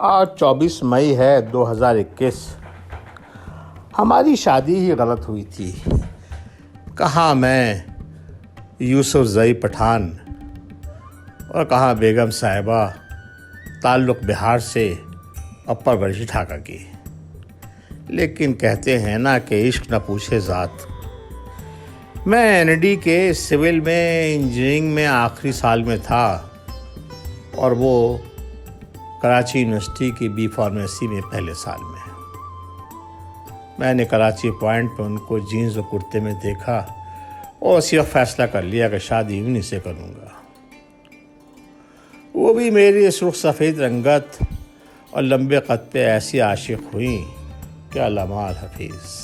آج 24 مئی ہے 2021۔ ہماری شادی ہی غلط ہوئی تھی۔ کہاں میں یوسف زئی پٹھان اور کہاں بیگم صاحبہ، تعلق بہار سے اور پرورش ڈھاکہ کی۔ لیکن کہتے ہیں نا کہ عشق نہ پوچھے ذات۔ میں ND کے سول میں انجینئرنگ میں آخری سال میں تھا اور وہ کراچی یونیورسٹی کی B فارمیسی میں پہلے سال میں نے کراچی پوائنٹ پہ ان کو جینز اور کرتے میں دیکھا اور اسی وقت فیصلہ کر لیا کہ شادی انہی سے کروں گا۔ وہ بھی میری سرخ سفید رنگت اور لمبے قد پہ ایسی عاشق ہوئیں کہ علامہ حفیظ۔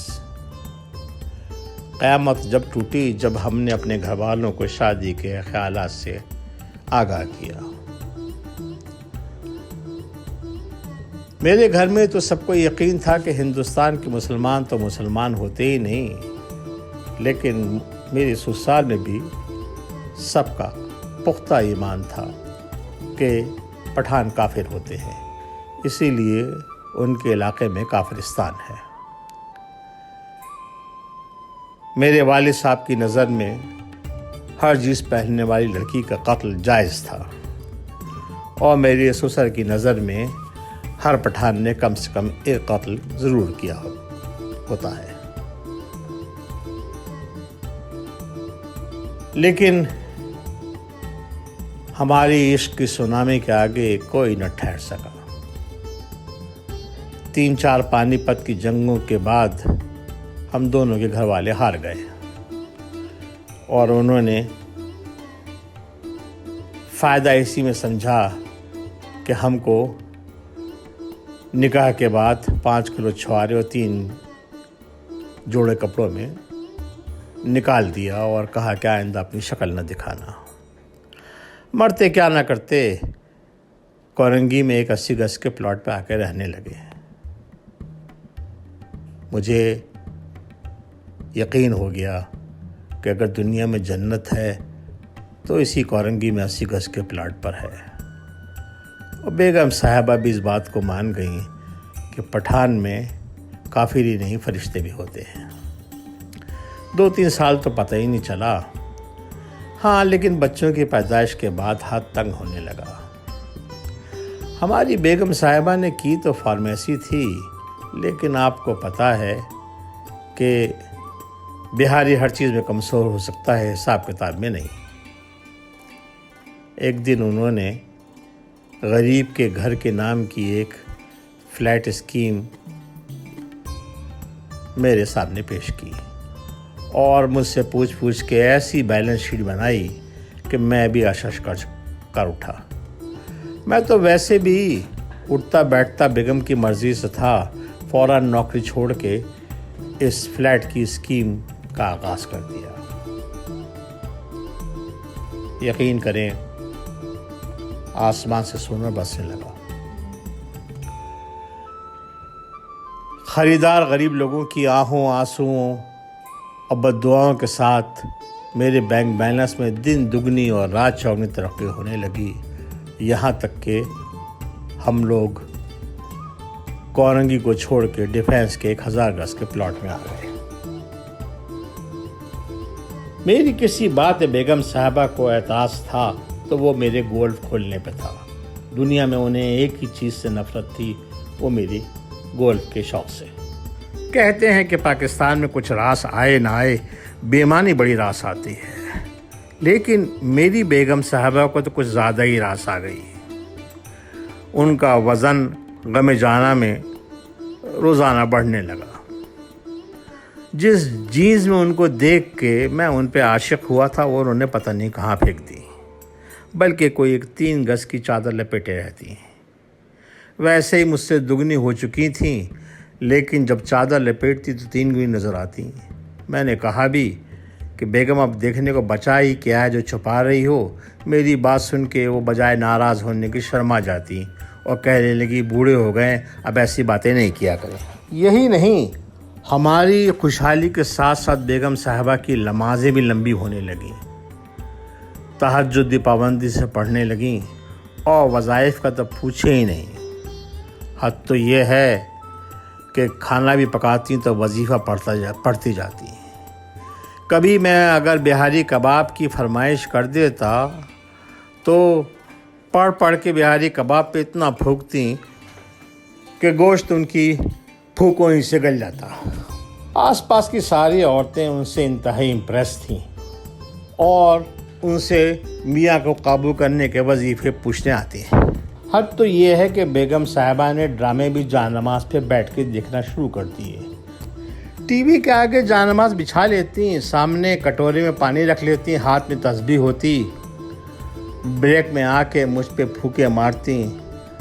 قیامت جب ٹوٹی جب ہم نے اپنے گھر والوں کو شادی کے خیالات سے آگاہ کیا۔ میرے گھر میں تو سب کو یقین تھا کہ ہندوستان کے مسلمان تو مسلمان ہوتے ہی نہیں، لیکن میری سسرال میں بھی سب کا پختہ ایمان تھا کہ پٹھان کافر ہوتے ہیں، اسی لیے ان کے علاقے میں کافرستان ہے۔ میرے والد صاحب کی نظر میں ہر جنس پہننے والی لڑکی کا قتل جائز تھا اور میری سسر کی نظر میں ہر پٹھان نے کم سے کم ایک قتل ضرور کیا ہوتا ہے۔ لیکن ہماری عشق کی سونامی کے آگے کوئی نہ ٹھہر سکا۔ 3-4 پانی پت کی جنگوں کے بعد ہم دونوں کے گھر والے ہار گئے اور انہوں نے فائدہ اسی میں سمجھا کہ ہم کو نکاح کے بعد 5 کلو چھوارے اور 3 جوڑے کپڑوں میں نکال دیا اور کہا کہ آئندہ اپنی شکل نہ دکھانا۔ مرتے کیا نہ کرتے، کورنگی میں ایک 80 گز کے پلاٹ پہ آ کے رہنے لگے۔ مجھے یقین ہو گیا کہ اگر دنیا میں جنت ہے تو اسی کورنگی میں 80 گز کے پلاٹ پر ہے۔ اور بیگم صاحبہ بھی اس بات کو مان گئیں کہ پٹھان میں کافر ہی نہیں فرشتے بھی ہوتے ہیں۔ 2-3 سال تو پتہ ہی نہیں چلا۔ ہاں، لیکن بچوں کی پیدائش کے بعد ہاتھ تنگ ہونے لگا۔ ہماری بیگم صاحبہ نے کی تو فارمیسی تھی، لیکن آپ کو پتہ ہے کہ بہاری ہر چیز میں کمزور ہو سکتا ہے، حساب کتاب میں نہیں۔ ایک دن انہوں نے غریب کے گھر کے نام کی ایک فلیٹ اسکیم میرے سامنے پیش کی اور مجھ سے پوچھ کے ایسی بیلنس شیٹ بنائی کہ میں بھی اشش کر اٹھا۔ میں تو ویسے بھی اٹھتا بیٹھتا بیگم کی مرضی سے تھا، فوراً نوکری چھوڑ کے اس فلیٹ کی اسکیم کا آغاز کر دیا۔ یقین کریں، آسمان سے سونا برسنے لگا۔ خریدار غریب لوگوں کی آہوں آنسوؤں اور بددعاؤں کے ساتھ میرے بینک بیلنس میں دن دگنی اور رات چوگنی ترقی ہونے لگی، یہاں تک کہ ہم لوگ کورنگی کو چھوڑ کے ڈیفینس کے 1000 گز کے پلاٹ میں آ گئے۔ میری کسی بات بیگم صاحبہ کو اعتراض تھا تو وہ میرے گولف کھولنے پہ تھا۔ دنیا میں انہیں ایک ہی چیز سے نفرت تھی، وہ میری گولف کے شوق سے۔ کہتے ہیں کہ پاکستان میں کچھ راس آئے نہ آئے، بے ایمانی بڑی راس آتی ہے، لیکن میری بیگم صاحبہ کو تو کچھ زیادہ ہی راس آ گئی۔ ان کا وزن غم جانہ میں روزانہ بڑھنے لگا۔ جس جینز میں ان کو دیکھ کے میں ان پہ عاشق ہوا تھا وہ انہوں نے پتہ نہیں کہاں پھینک دی، بلکہ کوئی ایک 3 گز کی چادر لپیٹے رہتی۔ ویسے ہی مجھ سے دگنی ہو چکی تھیں، لیکن جب چادر لپیٹتی تو 3 گنی نظر آتی۔ میں نے کہا بھی کہ بیگم اب دیکھنے کو بچا ہی کیا ہے جو چھپا رہی ہو۔ میری بات سن کے وہ بجائے ناراض ہونے کی شرما جاتی اور کہنے لگی بوڑھے ہو گئے، اب ایسی باتیں نہیں کیا کریں۔ یہی نہیں، ہماری خوشحالی کے ساتھ ساتھ بیگم صاحبہ کی نمازیں بھی لمبی ہونے لگیں، تہجد بھی پابندی سے پڑھنے لگیں اور وظائف کا تو پوچھے ہی نہیں۔ حد تو یہ ہے کہ کھانا بھی پکاتی تو وظیفہ پڑھتی جاتی. کبھی میں اگر بہاری کباب کی فرمائش کر دیتا تو پڑھ کے بہاری کباب پہ اتنا پھونکتی کہ گوشت ان کی پھونکوں ہی سے گل جاتا. آس پاس کی ساری عورتیں ان سے انتہائی امپریس تھیں اور ان سے میاں کو قابو کرنے کے وظیفے پوچھنے آتے ہیں. حد تو یہ ہے کہ بیگم صاحبہ نے ڈرامے بھی جان نماز پہ بیٹھ کے دیکھنا شروع کر دیے. ٹی وی کے آگے جان نماز بچھا لیتی، سامنے کٹورے میں پانی رکھ لیتی، ہاتھ میں تسبیح ہوتی، بریک میں آ کے مجھ پہ پھونکے مارتی،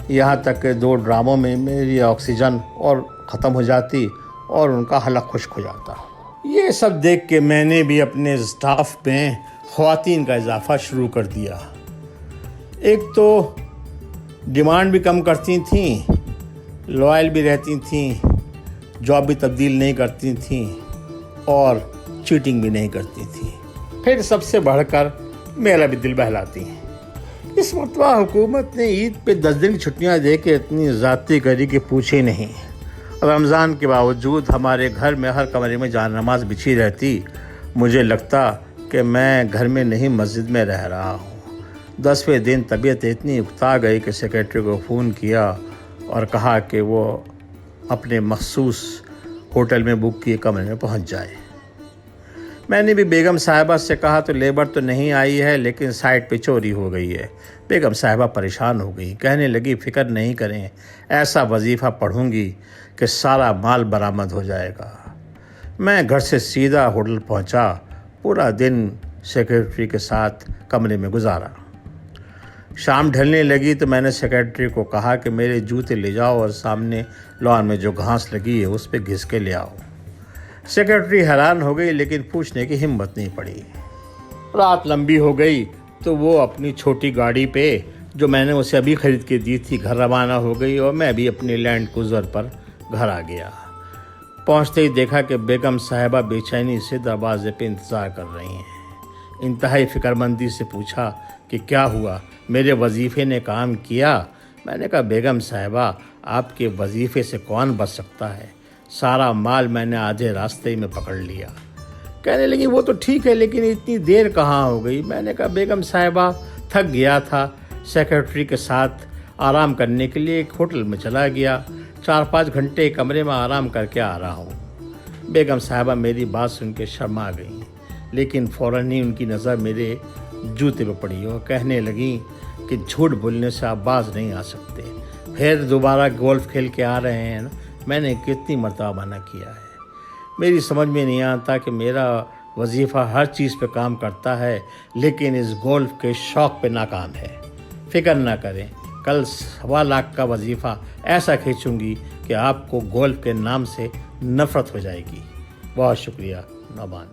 یہاں تک کہ 2 ڈراموں میں میری آکسیجن اور ختم ہو جاتی اور ان کا حلق خشک ہو جاتا. یہ سب دیکھ کے میں نے بھی اپنے اسٹاف میں خواتین کا اضافہ شروع کر دیا. ایک تو ڈیمانڈ بھی کم کرتی تھیں، لوائل بھی رہتی تھیں، جاب بھی تبدیل نہیں کرتی تھیں اور چیٹنگ بھی نہیں کرتی تھیں. پھر سب سے بڑھ کر میرا بھی دل بہلاتی ہیں. اس مرتبہ حکومت نے عید پہ 10 دن کی چھٹیاں دے کے اتنی زیادتی کری کہ پوچھے نہیں. رمضان کے باوجود ہمارے گھر میں ہر کمرے میں جان نماز بچھی رہتی. مجھے لگتا کہ میں گھر میں نہیں مسجد میں رہ رہا ہوں. 10ویں دن طبیعت اتنی اکتا گئی کہ سیکرٹری کو فون کیا اور کہا کہ وہ اپنے مخصوص ہوٹل میں بک کیے کمرے میں پہنچ جائے. میں نے بھی بیگم صاحبہ سے کہا تو لیبر تو نہیں آئی ہے لیکن سائٹ پہ چوری ہو گئی ہے. بیگم صاحبہ پریشان ہو گئی، کہنے لگی فکر نہیں کریں، ایسا وظیفہ پڑھوں گی کہ سارا مال برآمد ہو جائے گا. میں گھر سے سیدھا ہوٹل پہنچا، پورا دن سیکرٹری کے ساتھ کمرے میں گزارا. شام ڈھلنے لگی تو میں نے سیکرٹری کو کہا کہ میرے جوتے لے جاؤ اور سامنے لان میں جو گھاس لگی ہے اس پہ گھس کے لے آؤ. سیکرٹری حیران ہو گئی لیکن پوچھنے کی ہمت نہیں پڑی. رات لمبی ہو گئی تو وہ اپنی چھوٹی گاڑی پہ جو میں نے اسے ابھی خرید کے دی تھی گھر روانہ ہو گئی اور میں بھی اپنی لینڈ کروزر پر گھر آ گیا. پہنچتے ہی دیکھا کہ بیگم صاحبہ بے چینی سے دروازے پہ انتظار کر رہی ہیں. انتہائی فکر مندی سے پوچھا کہ کیا ہوا، میرے وظیفے نے کام کیا؟ میں نے کہا بیگم صاحبہ آپ کے وظیفے سے کون بچ سکتا ہے، سارا مال میں نے آدھے راستے میں پکڑ لیا. کہنے لگی وہ تو ٹھیک ہے لیکن اتنی دیر کہاں ہو گئی؟ میں نے کہا بیگم صاحبہ تھک گیا تھا، سیکرٹری کے ساتھ آرام کرنے کے لیے ایک ہوٹل میں چلا گیا، 4-5 گھنٹے کمرے میں آرام کر کے آ رہا ہوں. بیگم صاحبہ میری بات سن کے شرما گئیں لیکن فوراً ہی ان کی نظر میرے جوتے پہ پڑی اور کہنے لگیں کہ جھوٹ بولنے سے آپ باز نہیں آ سکتے، پھر دوبارہ گولف کھیل کے آ رہے ہیں نا. میں نے کتنی مرتبہ منع کیا ہے. میری سمجھ میں نہیں آتا کہ میرا وظیفہ ہر چیز پہ کام کرتا ہے لیکن اس گولف کے شوق پہ ناکام ہے. فکر نہ کریں، کل 1.25 لاکھ کا وظیفہ ایسا کھینچوں گی کہ آپ کو گولف کے نام سے نفرت ہو جائے گی. بہت شکریہ. نعمان.